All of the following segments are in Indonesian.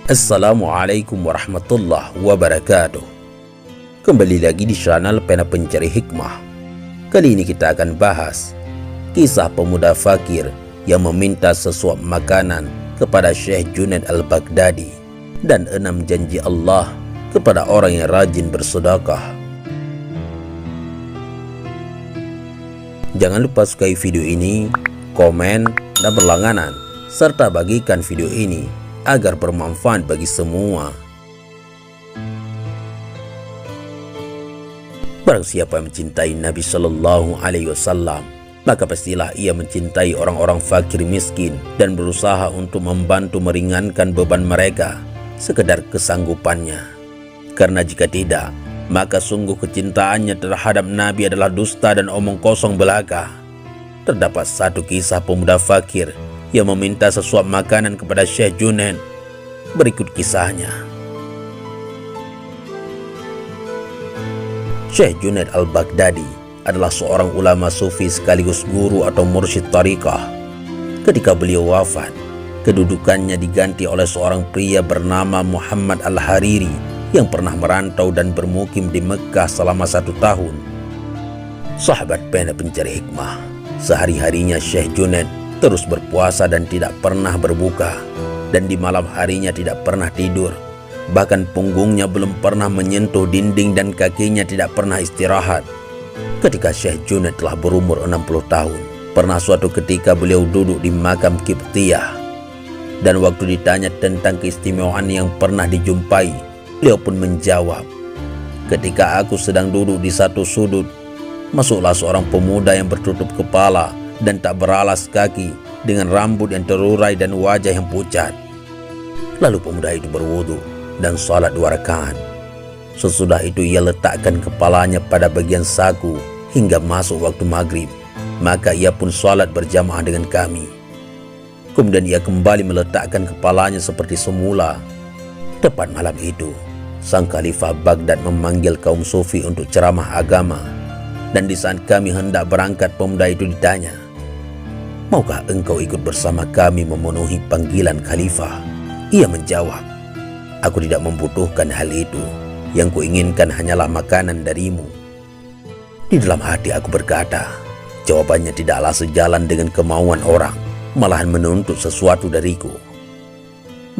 Assalamualaikum warahmatullahi wabarakatuh. Kembali lagi di channel Pena Pencari Hikmah. Kali ini kita akan bahas kisah pemuda fakir yang meminta sesuap makanan kepada Syekh Junaid Al-Baghdadi dan 6 janji Allah kepada orang yang rajin bersedekah. Jangan lupa sukai video ini, komen, dan berlangganan, serta bagikan video ini agar bermanfaat bagi semua. Barang siapa yang mencintai Nabi Shallallahu Alaihi Wasallam, maka pastilah ia mencintai orang-orang fakir miskin dan berusaha untuk membantu meringankan beban mereka sekedar kesanggupannya. Karena jika tidak, maka sungguh kecintaannya terhadap Nabi adalah dusta dan omong kosong belaka. Terdapat satu kisah pemuda fakir yang meminta sesuap makanan kepada Syekh Junaid. Berikut kisahnya. Syekh Junaid Al-Baghdadi adalah seorang ulama sufi sekaligus guru atau mursyid tariqah. Ketika beliau wafat, kedudukannya diganti oleh seorang pria bernama Muhammad Al-Hariri yang pernah merantau dan bermukim di Mekah selama 1 tahun. Sahabat Pena Pencari Hikmah, sehari-harinya Syekh Junaid terus berpuasa dan tidak pernah berbuka, dan di malam harinya tidak pernah tidur. Bahkan punggungnya belum pernah menyentuh dinding dan kakinya tidak pernah istirahat. Ketika Syekh Junaid telah berumur 60 tahun, pernah suatu ketika beliau duduk di makam Qibtiyah, dan waktu ditanya tentang keistimewaan yang pernah dijumpai, beliau pun menjawab, "Ketika aku sedang duduk di satu sudut, masuklah seorang pemuda yang bertutup kepala dan tak beralas kaki, dengan rambut yang terurai dan wajah yang pucat. Lalu pemuda itu berwudu dan sholat 2 rakaat. Sesudah itu ia letakkan kepalanya pada bagian saku hingga masuk waktu maghrib. Maka ia pun sholat berjamaah dengan kami. Kemudian ia kembali meletakkan kepalanya seperti semula." Tepat malam itu, sang khalifah Baghdad memanggil kaum sufi untuk ceramah agama. Dan di saat kami hendak berangkat, pemuda itu ditanya, "Maukah engkau ikut bersama kami memenuhi panggilan khalifah?" Ia menjawab, "Aku tidak membutuhkan hal itu. Yang kuinginkan hanyalah makanan darimu." Di dalam hati aku berkata, jawabannya tidaklah sejalan dengan kemauan orang, malahan menuntut sesuatu dariku.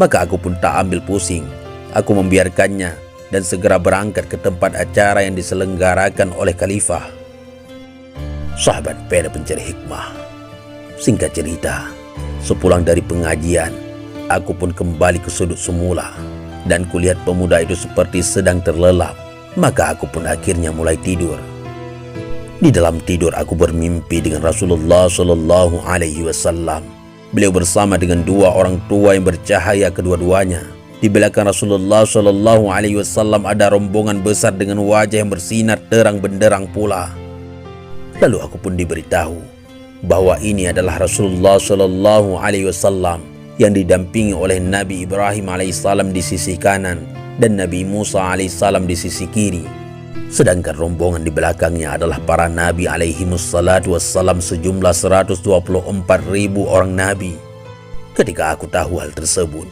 Maka aku pun tak ambil pusing. Aku membiarkannya dan segera berangkat ke tempat acara yang diselenggarakan oleh khalifah. Sahabat Pena Pencari Hikmah, singkat cerita, sepulang dari pengajian, aku pun kembali ke sudut semula, dan kulihat pemuda itu seperti sedang terlelap. Maka aku pun akhirnya mulai tidur. Di dalam tidur aku bermimpi dengan Rasulullah Shallallahu Alaihi Wasallam. Beliau bersama dengan 2 orang tua yang bercahaya kedua-duanya. Di belakang Rasulullah Shallallahu Alaihi Wasallam ada rombongan besar dengan wajah yang bersinar terang benderang pula. Lalu aku pun diberitahu bahwa ini adalah Rasulullah Shallallahu Alaihi Wasallam yang didampingi oleh Nabi Ibrahim alaihissalam di sisi kanan dan Nabi Musa alaihissalam di sisi kiri. Sedangkan rombongan di belakangnya adalah para Nabi alaihimussalatu wassalam sejumlah 124.000 orang Nabi. Ketika aku tahu hal tersebut,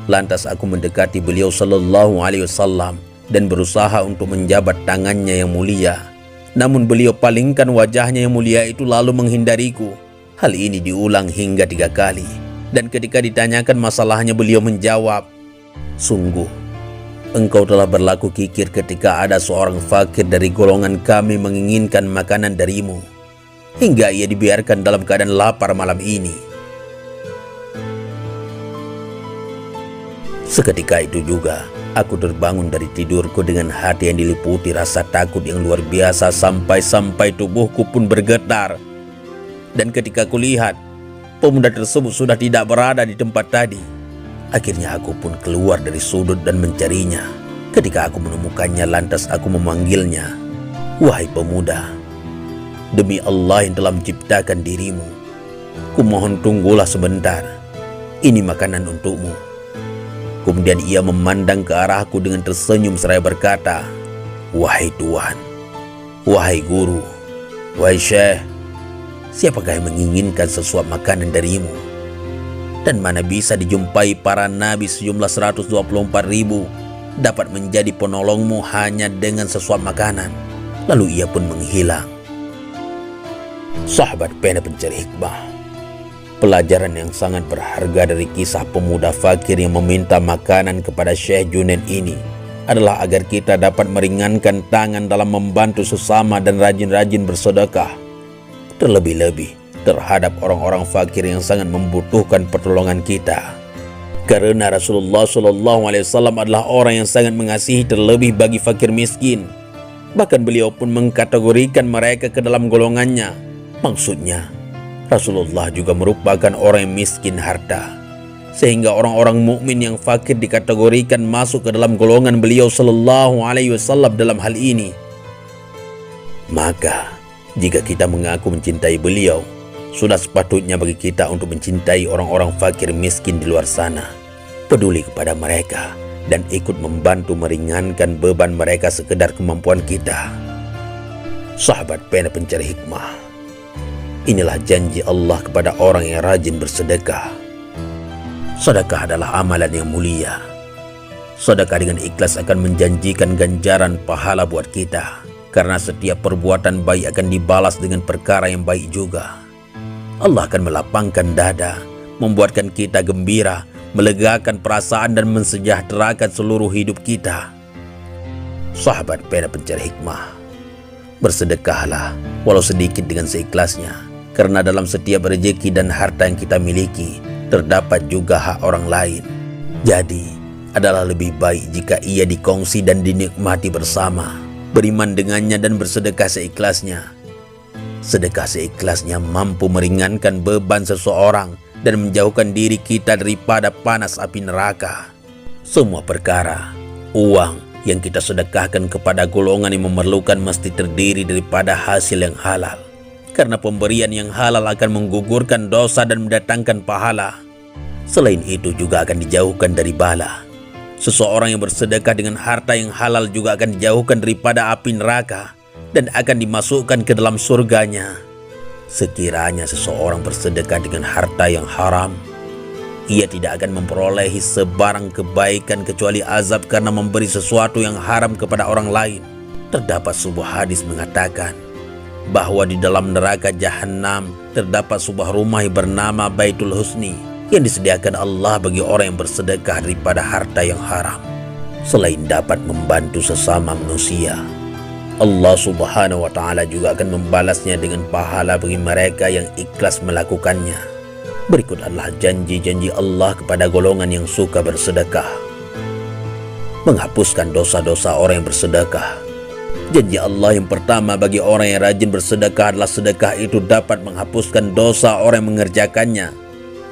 lantas aku mendekati beliau Shallallahu Alaihi Wasallam dan berusaha untuk menjabat tangannya yang mulia. Namun beliau palingkan wajahnya yang mulia itu lalu menghindariku. Hal ini diulang hingga 3 kali. Dan ketika ditanyakan masalahnya, beliau menjawab, "Sungguh, engkau telah berlaku kikir ketika ada seorang fakir dari golongan kami menginginkan makanan darimu, hingga ia dibiarkan dalam keadaan lapar malam ini." Seketika itu juga, aku terbangun dari tidurku dengan hati yang diliputi rasa takut yang luar biasa sampai tubuhku pun bergetar. Dan ketika kulihat, pemuda tersebut sudah tidak berada di tempat tadi. Akhirnya aku pun keluar dari sudut dan mencarinya. Ketika aku menemukannya, lantas aku memanggilnya, "Wahai pemuda, demi Allah yang telah menciptakan dirimu, kumohon tunggulah sebentar. Ini makanan untukmu." Kemudian ia memandang ke arahku dengan tersenyum seraya berkata, "Wahai Tuhan, wahai guru, wahai Syekh, siapakah yang menginginkan sesuap makanan darimu?" Dan mana bisa dijumpai para nabi sejumlah 124.000 dapat menjadi penolongmu hanya dengan sesuap makanan. Lalu ia pun menghilang. Sahabat pena pencari hikmah, pelajaran yang sangat berharga dari kisah pemuda fakir yang meminta makanan kepada Syekh Junaid ini adalah agar kita dapat meringankan tangan dalam membantu sesama dan rajin-rajin bersedekah. Terlebih-lebih terhadap orang-orang fakir yang sangat membutuhkan pertolongan kita. Karena Rasulullah SAW adalah orang yang sangat mengasihi terlebih bagi fakir miskin. Bahkan beliau pun mengkategorikan mereka ke dalam golongannya. Maksudnya, Rasulullah juga merupakan orang yang miskin harta, sehingga orang-orang mukmin yang fakir dikategorikan masuk ke dalam golongan beliau SAW dalam hal ini. Maka, jika kita mengaku mencintai beliau, sudah sepatutnya bagi kita untuk mencintai orang-orang fakir miskin di luar sana, peduli kepada mereka, dan ikut membantu meringankan beban mereka sekedar kemampuan kita. Sahabat pena pencari hikmah, inilah janji Allah kepada orang yang rajin bersedekah. Sedekah adalah amalan yang mulia. Sedekah dengan ikhlas akan menjanjikan ganjaran pahala buat kita, karena setiap perbuatan baik akan dibalas dengan perkara yang baik juga. Allah akan melapangkan dada, membuatkan kita gembira, melegakan perasaan dan mensejahterakan seluruh hidup kita. Sahabat pena pencari hikmah, bersedekahlah walau sedikit dengan seikhlasnya, karena dalam setiap rezeki dan harta yang kita miliki terdapat juga hak orang lain. Jadi, adalah lebih baik jika ia dikongsi dan dinikmati bersama, beriman dengannya dan bersedekah seikhlasnya. Sedekah seikhlasnya mampu meringankan beban seseorang dan menjauhkan diri kita daripada panas api neraka. Semua perkara, uang yang kita sedekahkan kepada golongan yang memerlukan mesti terdiri daripada hasil yang halal. Karena pemberian yang halal akan menggugurkan dosa dan mendatangkan pahala. Selain itu juga akan dijauhkan dari bala. Seseorang yang bersedekah dengan harta yang halal juga akan dijauhkan daripada api neraka dan akan dimasukkan ke dalam surganya. Sekiranya seseorang bersedekah dengan harta yang haram, ia tidak akan memperolehi sebarang kebaikan kecuali azab karena memberi sesuatu yang haram kepada orang lain. Terdapat sebuah hadis mengatakan bahwa di dalam neraka Jahannam terdapat sebuah rumah yang bernama Baitul Husni yang disediakan Allah bagi orang yang bersedekah daripada harta yang haram. Selain dapat membantu sesama manusia, Allah Subhanahu wa Ta'ala juga akan membalasnya dengan pahala bagi mereka yang ikhlas melakukannya. Berikut adalah janji-janji Allah kepada golongan yang suka bersedekah. Menghapuskan dosa-dosa orang yang bersedekah. Janji Allah yang pertama bagi orang yang rajin bersedekah adalah sedekah itu dapat menghapuskan dosa orang yang mengerjakannya.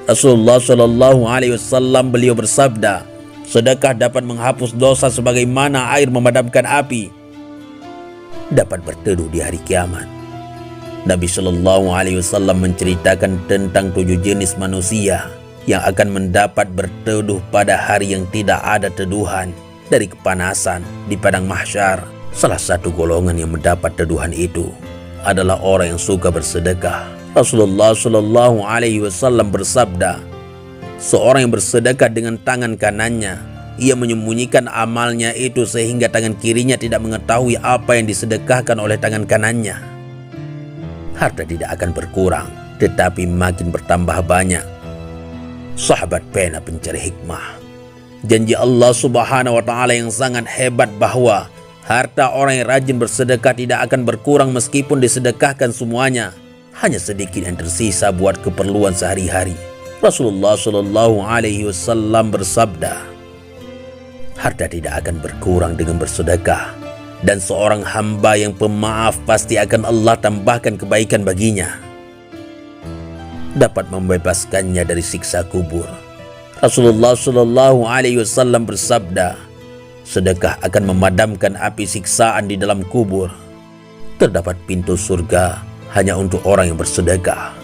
Rasulullah SAW beliau bersabda, sedekah dapat menghapus dosa sebagaimana air memadamkan api. Dapat berteduh di hari kiamat. Nabi SAW menceritakan tentang 7 jenis manusia yang akan mendapat berteduh pada hari yang tidak ada teduhan dari kepanasan di padang mahsyar. Salah satu golongan yang mendapat teduhan itu adalah orang yang suka bersedekah. Rasulullah SAW bersabda, seorang yang bersedekah dengan tangan kanannya, ia menyembunyikan amalnya itu sehingga tangan kirinya tidak mengetahui apa yang disedekahkan oleh tangan kanannya. Harta tidak akan berkurang, tetapi makin bertambah banyak. Sahabat pena pencari hikmah, janji Allah Subhanahu wa Ta'ala yang sangat hebat bahwa harta orang yang rajin bersedekah tidak akan berkurang meskipun disedekahkan semuanya. Hanya sedikit yang tersisa buat keperluan sehari-hari. Rasulullah SAW bersabda, harta tidak akan berkurang dengan bersedekah, dan seorang hamba yang pemaaf pasti akan Allah tambahkan kebaikan baginya. Dapat membebaskannya dari siksa kubur. Rasulullah SAW bersabda, sedekah akan memadamkan api siksaan di dalam kubur. Terdapat pintu surga hanya untuk orang yang bersedekah.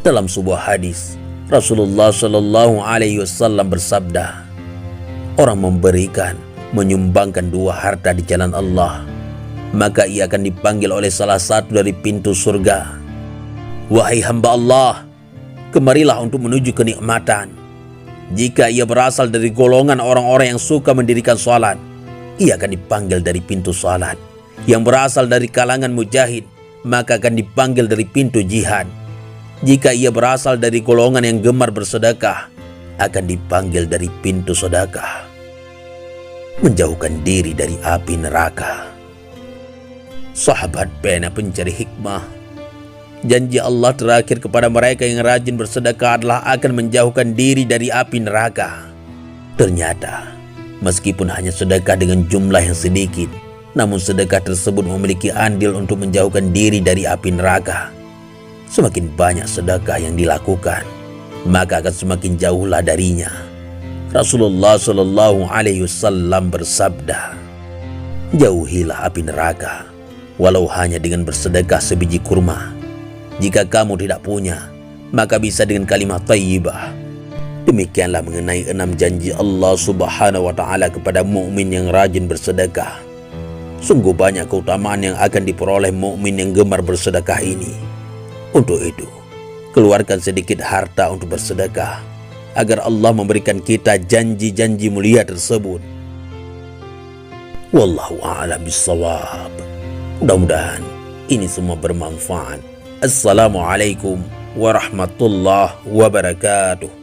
Dalam sebuah hadis, Rasulullah SAW bersabda, orang memberikan, menyumbangkan 2 harta di jalan Allah, maka ia akan dipanggil oleh salah satu dari pintu surga. Wahai hamba Allah, kemarilah untuk menuju kenikmatan. Jika ia berasal dari golongan orang-orang yang suka mendirikan salat, ia akan dipanggil dari pintu salat. Yang berasal dari kalangan mujahid, maka akan dipanggil dari pintu jihad. Jika ia berasal dari golongan yang gemar bersedekah, akan dipanggil dari pintu sedekah. Menjauhkan diri dari api neraka. Sahabat pena pencari hikmah, janji Allah terakhir kepada mereka yang rajin bersedekah adalah akan menjauhkan diri dari api neraka. Ternyata, meskipun hanya sedekah dengan jumlah yang sedikit, namun sedekah tersebut memiliki andil untuk menjauhkan diri dari api neraka. Semakin banyak sedekah yang dilakukan, maka akan semakin jauhlah darinya. Rasulullah Shallallahu Alaihi Wasallam bersabda, jauhilah api neraka, walau hanya dengan bersedekah sebiji kurma. Jika kamu tidak punya, maka bisa dengan kalimat thayyibah. Demikianlah mengenai 6 janji Allah Subhanahu wa Ta'ala kepada mukmin yang rajin bersedekah. Sungguh banyak keutamaan yang akan diperoleh mukmin yang gemar bersedekah ini. Untuk itu, keluarkan sedikit harta untuk bersedekah, agar Allah memberikan kita janji-janji mulia tersebut. Wallahu a'lam bishawab. Mudah-mudahan ini semua bermanfaat. Assalamualaikum warahmatullahi wabarakatuh.